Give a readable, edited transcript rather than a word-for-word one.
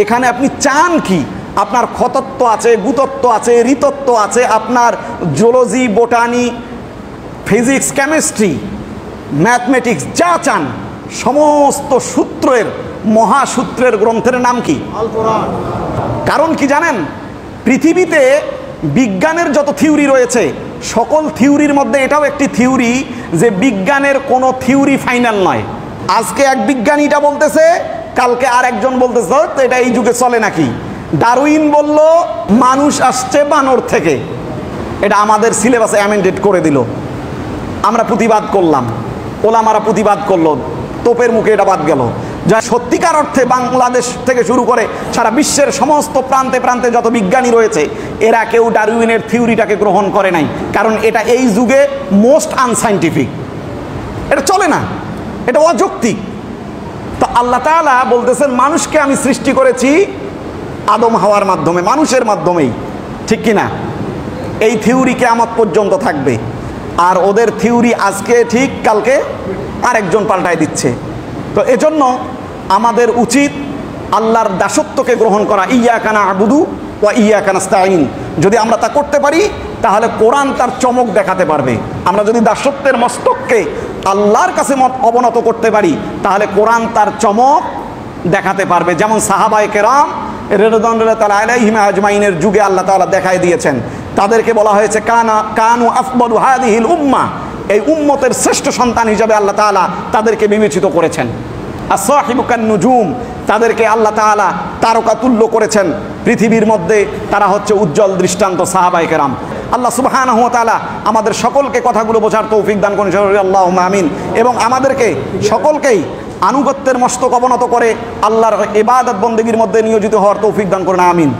এখানে আপনি চান কি? আপনার ক্ষতত্ব আছে, গুতত্ব আছে, ঋতত্ব আছে, আপনার zoology, botany, physics, chemistry, mathematics যা চান সমস্ত সূত্রের, মহাসূত্রের গ্রন্থের নাম কি? আল কোরআন। কারণ কি জানেন? পৃথিবীতে বিজ্ঞানের যত থিওরি রয়েছে সকল থিওরির মধ্যে এটাও একটি থিওরি যে বিজ্ঞানের কোনো থিওরি ফাইনাল নয়। আজকে এক বিজ্ঞানী এটা বলতেছে, কালকে আর একজন বলতেছে এটা এই যুগে চলে নাকি। ডারউইন বলল মানুষ আসছে বানর থেকে, এটা আমাদের সিলেবাসে অ্যামেন্ডেড করে দিল। আমরা প্রতিবাদ করলাম, ওলামারা প্রতিবাদ করলো, তোপের মুখে এটা বাদ গেল। যা সত্যিকার অর্থে বাংলাদেশ থেকে শুরু করে সারা বিশ্বের সমস্ত প্রান্তে প্রান্তে যত বিজ্ঞানী রয়েছে এরা কেউ ডারউইনের থিওরিটাকে গ্রহণ করে নাই, কারণ এটা এই যুগে মোস্ট আনসাইন্টিফিক, এটা চলে না, এটা অযৌক্তিক। তো আল্লাহ তাআলা বলতেছেন মানুষকে আমি সৃষ্টি করেছি আদম হাওয়ার মাধ্যমে, মানুষের মাধ্যমেই, ঠিক কিনা? এই থিওরি কিয়ামত পর্যন্ত থাকবে। আর ওদের থিওরি আজকে ঠিক, কালকে আরেকজন পাল্টায় দিচ্ছে। তো এজন্য আমাদের উচিত আল্লাহর দাসত্বকে গ্রহণ করা, ইয়াকা না'বুদু ওয়া ইয়াকা নাস্তাঈন। যদি আমরা তা করতে পারি তাহলে কোরআন তার চমক দেখাতে পারবে। আমরা যদি দাসত্বের মস্তককে আল্লাহর কাছে অবনত করতে পারি তাহলে কোরআন তার চমক দেখাতে পারবে। যেমন সাহাবায়ে কেরাম রিদওয়ানুল্লাহি তাআলা আলাইহিম আজমাইনের যুগে আল্লাহ তাআলা দেখায় দিয়েছেন, তাদেরকে বলা হয়েছে কানু আফদালু হাযিহিল উম্মাহ, এই উম্মতের শ্রেষ্ঠ সন্তান হিসাবে আল্লাহ তাআলা তাদেরকে বিবেচিত করেছেন। as-সাহিবু কান-নুজুম, তাদেরকে আল্লাহ তাআলা তারকা তুল্য করেছেন পৃথিবীর মধ্যে, তারা হচ্ছে উজ্জ্বল দৃষ্টান্ত সাহাবায়ে কেরাম। আল্লাহ সুবহানাহু ওয়া তাআলা আমাদের সকলকে কথাগুলো বোঝার তৌফিক দান করুন, আল্লাহুম্মা আমিন। এবং আমাদেরকে সকলকেই আনুগত্যের মস্তক অবনত করে আল্লাহর ইবাদত বন্দেগীর মধ্যে নিয়োজিত হওয়ার তৌফিক দান করুন, আমিন।